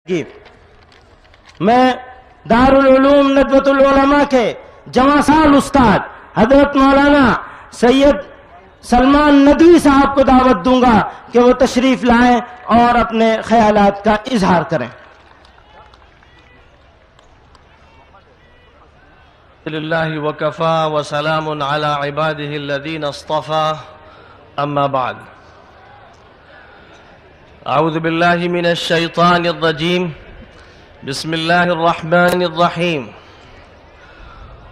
میں دارالعلوم ندوۃ العلماء کے جواں سال استاد حضرت مولانا سید سلمان ندوی صاحب کو دعوت دوں گا کہ وہ تشریف لائیں اور اپنے خیالات کا اظہار کریں۔ للہ وکفا وسلام علی عباده الذین اصطفى اما بعد اعوذ باللہ من الشیطان الرجیم بسم اللہ الرحمن الرحیم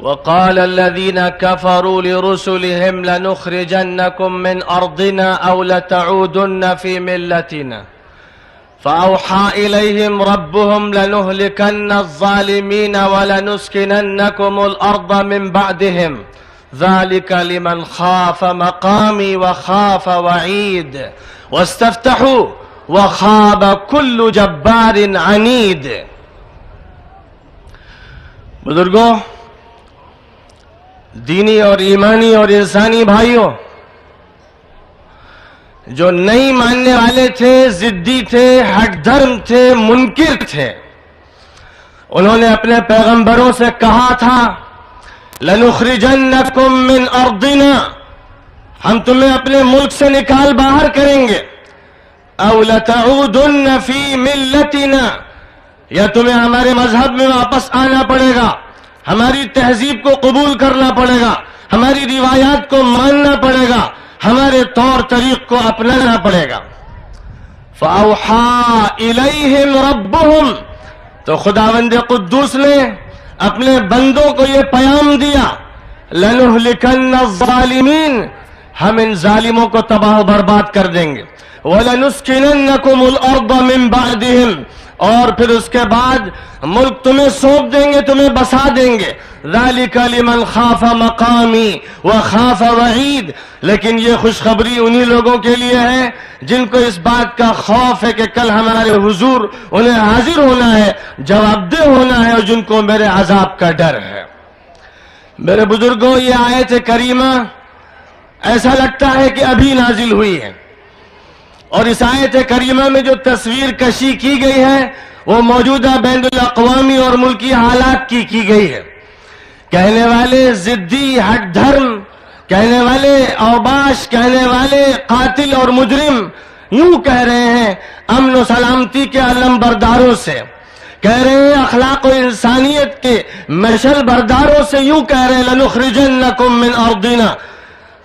وقال الذين كفروا لرسلهم لنخرجنكم من أرضنا أو لتعودن في ملتنا فأوحى إليهم ربهم لنهلكن الظالمين ولنسكننكم الأرض من بعدهم ذلك لمن خاف مقامي وخاف وعيد واستفتحوا وخاب كل جبار عنيد۔ بزرگوں، دینی اور ایمانی اور انسانی بھائیوں، جو نہیں ماننے والے تھے، ضدی تھے، ہٹ دھرم تھے، منکر تھے، انہوں نے اپنے پیغمبروں سے کہا تھا لَنُخْرِجَنَّكُم مِّنْ أَرْضِنَا، ہم تمہیں اپنے ملک سے نکال باہر کریں گے، أَوْ لَتَعُودُنَّ فِي مِلَّتِنَا، یا تمہیں ہمارے مذہب میں واپس آنا پڑے گا، ہماری تہذیب کو قبول کرنا پڑے گا، ہماری روایات کو ماننا پڑے گا، ہمارے طور طریق کو اپنانا پڑے گا۔ فَأَوْحَى إِلَيْهِمْ رَبُّهُمْ، تو خداوند قدوس نے اپنے بندوں کو یہ پیام دیا لَنُهْلِكَنَّ الظَّالِمِينَ، ہم ان ظالموں کو تباہ و برباد کر دیں گے، وَلَنُسْكِنَنَّكُمُ الْأَرْضَ مِن بَعْدِهِمْ، اور پھر اس کے بعد ملک تمہیں سونپ دیں گے، تمہیں بسا دیں گے، ذَلِكَ لِمَنْ خَافَ مَقَامِي وَخَافَ وَعِيدِ، لیکن یہ خوشخبری انہی لوگوں کے لیے ہے جن کو اس بات کا خوف ہے کہ کل ہمارے حضور انہیں حاضر ہونا ہے، جواب دہ ہونا ہے، اور جن کو میرے عذاب کا ڈر ہے۔ میرے بزرگوں، یہ آیت کریمہ ایسا لگتا ہے کہ ابھی نازل ہوئی ہے، اور اس آیت کریمہ میں جو تصویر کشی کی گئی ہے وہ موجودہ بین الاقوامی اور ملکی حالات کی گئی ہے۔ کہنے والے ضدی، ہٹ دھرم، کہنے والے اوباش، کہنے والے قاتل اور مجرم یوں کہہ رہے ہیں امن و سلامتی کے علم برداروں سے، کہہ رہے ہیں اخلاق و انسانیت کے مشعل برداروں سے، یوں کہہ رہے ہیں لَنُخْرِجَنَّكُم مِّنْ أَرْضِنَا،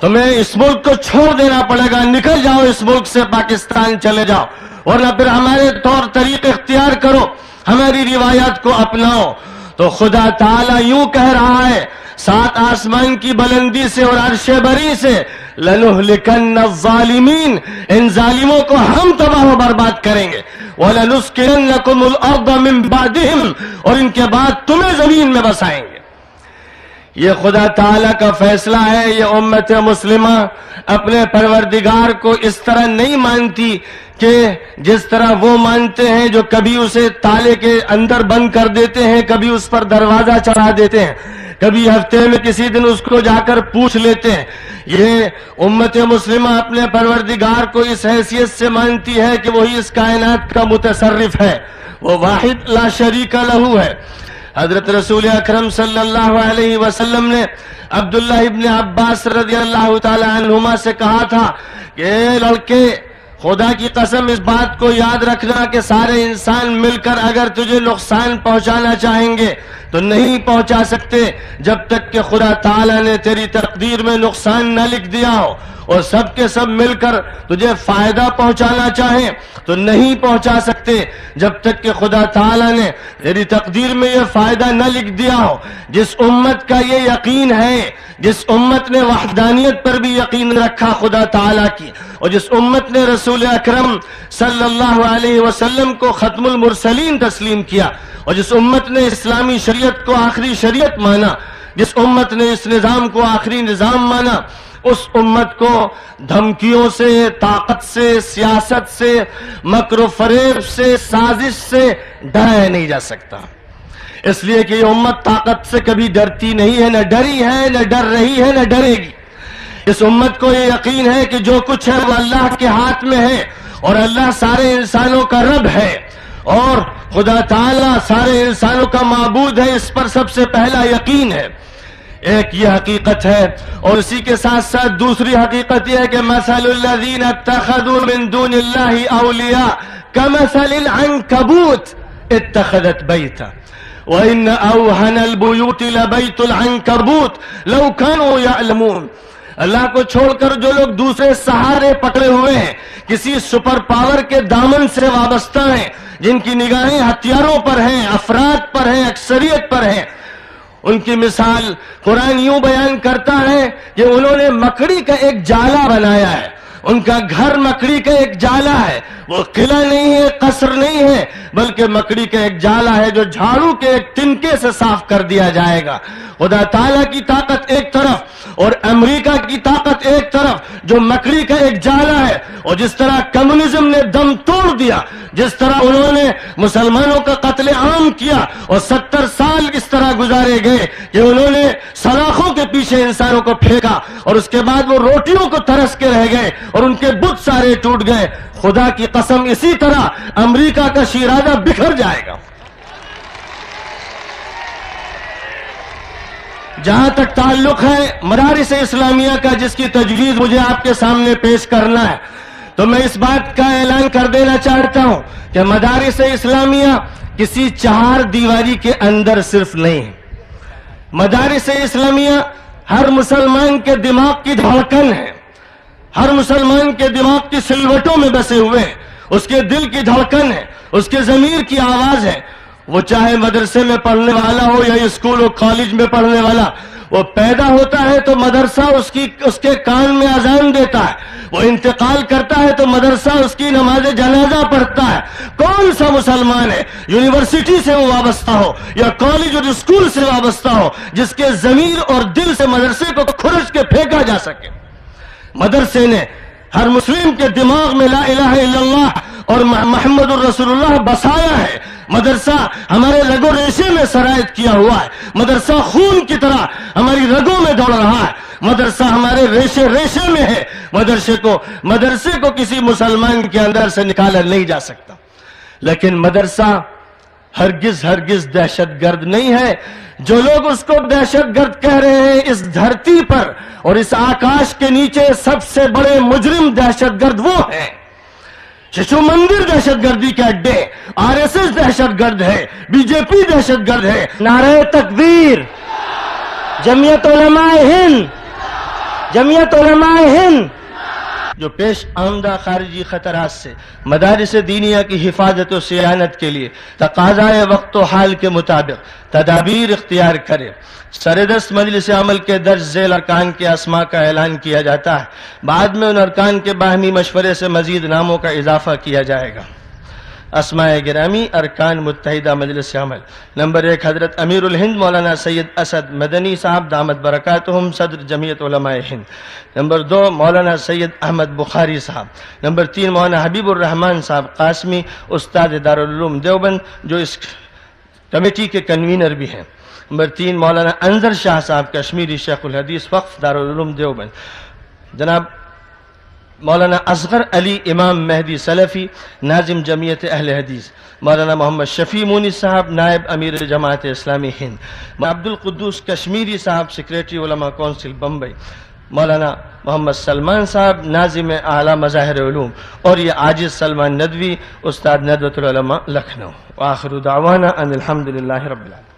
تمہیں اس ملک کو چھوڑ دینا پڑے گا، نکل جاؤ اس ملک سے، پاکستان چلے جاؤ، ورنہ پھر ہمارے طور طریق اختیار کرو، ہماری روایات کو اپناؤ۔ تو خدا تعالیٰ یوں کہہ رہا ہے سات آسمان کی بلندی سے اور عرش بری سے لَنُهْلِكَنَّ الظَّالِمِينَ، ان ظالموں کو ہم تباہ و برباد کریں گے، وَلَنُسْكِنَنَّكُمُ الْأَرْضَ مِن بَعْدِهِمْ، اور ان کے بعد تمہیں زمین میں بسائیں گے۔ یہ خدا تعالیٰ کا فیصلہ ہے۔ یہ امت مسلمہ اپنے پروردگار کو اس طرح نہیں مانتی کہ جس طرح وہ مانتے ہیں جو کبھی اسے تالے کے اندر بند کر دیتے ہیں، کبھی اس پر دروازہ چڑھا دیتے ہیں، کبھی ہفتے میں کسی دن اس کو جا کر پوچھ لیتے ہیں۔ یہ امت مسلمہ اپنے پروردگار کو اس حیثیت سے مانتی ہے کہ وہی اس کائنات کا متصرف ہے، وہ واحد لا شریک لہ ہے۔ حضرت رسول اکرم صلی اللہ علیہ وسلم نے عبداللہ ابن عباس رضی اللہ تعالی عنہما سے کہا تھا کہ اے لڑکے، خدا کی قسم اس بات کو یاد رکھنا کہ سارے انسان مل کر اگر تجھے نقصان پہنچانا چاہیں گے تو نہیں پہنچا سکتے جب تک کہ خدا تعالیٰ نے تیری تقدیر میں نقصان نہ لکھ دیا ہو، اور سب کے سب مل کر تجھے فائدہ پہنچانا چاہیں تو نہیں پہنچا سکتے جب تک کہ خدا تعالیٰ نے تیری تقدیر میں یہ فائدہ نہ لکھ دیا ہو۔ جس امت کا یہ یقین ہے، جس امت نے وحدانیت پر بھی یقین رکھا خدا تعالیٰ کی، اور جس امت نے رسول اکرم صلی اللہ علیہ وسلم کو ختم المرسلین تسلیم کیا، اور جس امت نے اسلامی شریعت کو آخری شریعت مانا، جس امت نے اس نظام کو آخری نظام مانا، اس امت کو دھمکیوں سے، طاقت سے، سیاست سے، مکر و فریب سے، سازش سے ڈرایا نہیں جا سکتا، اس لیے کہ یہ امت طاقت سے کبھی ڈرتی نہیں ہے، نہ ڈری ہے، نہ ڈر رہی ہے، نہ ڈرے گی۔ اس امت کو یہ یقین ہے کہ جو کچھ ہے وہ اللہ کے ہاتھ میں ہے، اور اللہ سارے انسانوں کا رب ہے، اور خدا تعالیٰ سارے انسانوں کا معبود ہے، اس پر سب سے پہلا یقین ہے. ایک یہ حقیقت ہے، اور اسی کے ساتھ ساتھ دوسری حقیقت یہ ہے کہ مثل الذین اتخذوا من دون اللہ اولیاء کمثل العنکبوت اتخذت بیتا وَإِنَّ أَوْهَنَ الْبُيُوتِ لَبَيْتُ الْعَنْكَبُوتِ لَوْ كَانُوا يَعْلَمُونَ. اللہ کو چھوڑ کر جو لوگ دوسرے سہارے پکڑے ہوئے ہیں، کسی سپر پاور کے دامن سے وابستہ ہیں، جن کی نگاہیں ہتھیاروں پر ہیں، افراد پر ہیں، اکثریت پر ہیں، ان کی مثال قرآن یوں بیان کرتا ہے کہ انہوں نے مکڑی کا ایک جالا بنایا ہے. ان کا گھر مکڑی کا ایک جالا ہے، وہ قلعہ نہیں ہے، قصر نہیں ہے، بلکہ مکڑی کا ایک جالا ہے جو جھاڑو کے ایک تنکے سے صاف کر دیا جائے گا. خدا تعالیٰ کی طاقت ایک طرف اور امریکہ کی طاقت ایک طرف، جو مکڑی کا ایک جالا ہے. اور جس طرح کمیونزم نے دم توڑ دیا، جس طرح انہوں نے مسلمانوں کا قتل عام کیا اور 70 سال اس طرح گزارے گئے کہ انہوں نے سلاخوں کے پیچھے انسانوں کو پھینکا، اور اس کے بعد وہ روٹیوں کو ترس کے رہ گئے اور ان کے بت سارے ٹوٹ گئے. خدا کی قسم اسی طرح امریکہ کا شیرازہ بکھر جائے گا. جہاں تک تعلق ہے مدارس اسلامیہ کا، جس کی تجویز مجھے آپ کے سامنے پیش کرنا ہے، تو میں اس بات کا اعلان کر دینا چاہتا ہوں کہ مدارس اسلامیہ کسی چہار دیواری کے اندر صرف نہیں ہے. مدارس اسلامیہ ہر مسلمان کے دماغ کی دھڑکن ہے، ہر مسلمان کے دماغ کی سلوٹوں میں بسے ہوئے ہیں، اس کے دل کی دھڑکن ہے، اس کے ضمیر کی آواز ہے. وہ چاہے مدرسے میں پڑھنے والا ہو یا اسکول و کالج میں پڑھنے والا، وہ پیدا ہوتا ہے تو مدرسہ اس کے کان میں اذان دیتا ہے، وہ انتقال کرتا ہے تو مدرسہ اس کی نماز جنازہ پڑھتا ہے. کون سا مسلمان ہے یونیورسٹی سے وہ وابستہ ہو یا کالج اور اسکول سے وابستہ ہو جس کے ضمیر اور دل سے مدرسے کو کھرچ کے پھینکا جا سکے؟ مدرسے نے ہر مسلم کے دماغ میں لا الہ الا اللہ اور محمد الرسول اللہ بسایا ہے. مدرسہ ہمارے رگ و ریشے میں سرایت کیا ہوا ہے. مدرسہ خون کی طرح ہماری رگوں میں دوڑ رہا ہے. مدرسہ ہمارے ریشے ریشے میں ہے. مدرسے کو کسی مسلمان کے اندر سے نکالا نہیں جا سکتا. لیکن مدرسہ ہرگز دہشت گرد نہیں ہے. جو لوگ اس کو دہشت گرد کہہ رہے ہیں، اس دھرتی پر اور اس آکاش کے نیچے سب سے بڑے مجرم دہشت گرد وہ ہیں. ششو مندر دہشت گردی کے اڈے، RSS دہشت گرد ہے، BJP دہشت گرد ہے. نعرہ تکبیر، جمعیت علماء ہند جو پیش آمدہ خارجی خطرات سے مدارس دینیہ کی حفاظت و صیانت کے لیے تقاضائے وقت و حال کے مطابق تدابیر اختیار کرے. سردست مجلس عمل کے درج ذیل ارکان کے اسماء کا اعلان کیا جاتا ہے. بعد میں ان ارکان کے باہمی مشورے سے مزید ناموں کا اضافہ کیا جائے گا. اسماء گرامی ارکان متحدہ مجلس عمل: نمبر 1 حضرت امیر الہند مولانا سید اسد مدنی صاحب دامت برکاتہم صدر جمعیت علماء ہند. نمبر 2 مولانا سید احمد بخاری صاحب. نمبر 3 مولانا حبیب الرحمان صاحب قاسمی استاد دارالعلوم دیوبند جو اس کمیٹی کے کنوینر بھی ہیں. نمبر 3 مولانا انظر شاہ صاحب کشمیری شیخ الحدیث وقف دارالعلوم دیوبند. جناب مولانا اصغر علی امام مہدی سلفی ناظم جمعیت اہل حدیث. مولانا محمد شفیع مونی صاحب نائب امیر جماعت اسلامی ہند. عبد القدوس کشمیری صاحب سیکریٹری علماء کونسل بمبئی. مولانا محمد سلمان صاحب ناظم اعلیٰ مظاہر علوم. اور یہ عاجز سلمان ندوی استاد ندوۃ العلماء لکھنؤ. وآخر دعوانا ان الحمدللہ رب العالمین.